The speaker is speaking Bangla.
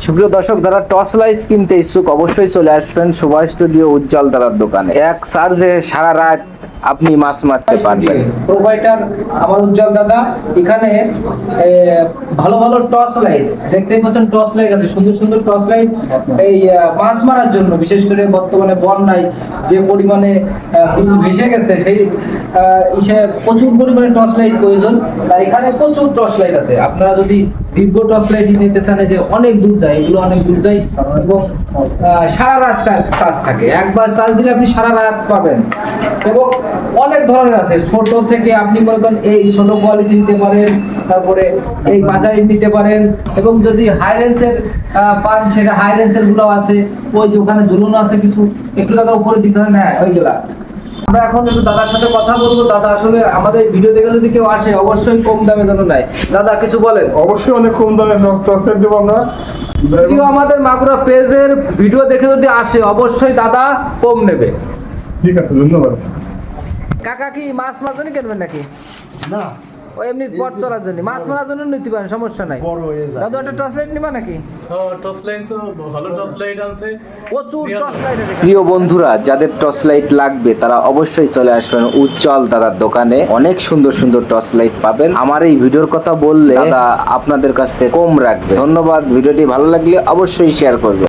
সুপ্রিয় দর্শক, যারা টর্চ লাইট কিনতে ইচ্ছুক অবশ্যই চলে আসবেন সুভাষ স্টুডিও উজ্জ্বল দাদার দোকানে। এক চার্জে সারা রাত আপনি মাছ মারতে পারবেন। প্রোভাইডার আমার উজ্জ্বল দাদা। এখানে ভালো ভালো টর্চ লাইট দেখতেই পাচ্ছেন, টর্চ লাইট আছে, সুন্দর সুন্দর টর্চ লাইট এই মাছ মারার জন্য। বিশেষ করে বর্তমানে বন্যায় যে পরিমাণে বিল ভেসে গেছে, সেই প্রচুর পরিমাণে টর্চ লাইট প্রয়োজন। তাই এখানে প্রচুর টর্চ লাইট আছে। আপনারা যদি দীর্ঘ টর্চ লাইট নিতে চান, যে অনেক দূর যায়, এগুলো অনেক দূর যায় এবং সারা রাত চার্জ থাকে। একবার চার্জ দিলে আপনি সারা রাত পাবেন। এবং অনেক ধরনের আছে, ছোট থেকে আপনি মনে করেন এই ছোট কোয়ালিটি নিতে পারেন, তারপরে এই বাজারে নিতে পারেন, এবং যদি হাই রেঞ্জের পান সেটা হাই রেঞ্জের গুলো আছে। ওই যে ওখানে ঝুলানো আছে কিছু, একটু দাদা উপরে দিতে হয় না ওইগুলা। আমরা এখন একটু দাদার সাথে কথা বলবো। দাদা আসলে আমাদের ভিডিও দেখে যদি কেউ আসে অবশ্যই কম দামে যেন নেয়। দাদা কিছু বলেন। অবশ্যই অনেক কম দামে টর্চলাইট দেবো আমরা। কেউ আমাদের মাগুরা পেজের ভিডিও দেখে যদি আসে অবশ্যই দাদা কম নেবে। ঠিক আছে, ধন্যবাদ। কাকা কি মাছ মারার জন্য কিনবেন নাকি? না, ও এমনি পথ চলার জন্য, মাছ মারার জন্য নিতে পারেন, সমস্যা নাই। বড় হয়ে যায়। দাদু একটা টর্চ লাইট নিবা নাকি? টর্চ লাইট তো ভালো টর্চ লাইট আছে। প্রচুর টর্চ লাইট। প্রিয় বন্ধুরা, যাদের টর্চ লাইট লাগবে তারা অবশ্যই চলে আসবেন উজ্জ্বল দাদার দোকানে। অনেক সুন্দর সুন্দর টর্চ লাইট পাবেন। আমার এই ভিডিওর কথা বললে দাদা আপনাদের কাছ থেকে কম রাখবে। ধন্যবাদ। ভিডিওটি ভালো লাগলে অবশ্যই শেয়ার করবে।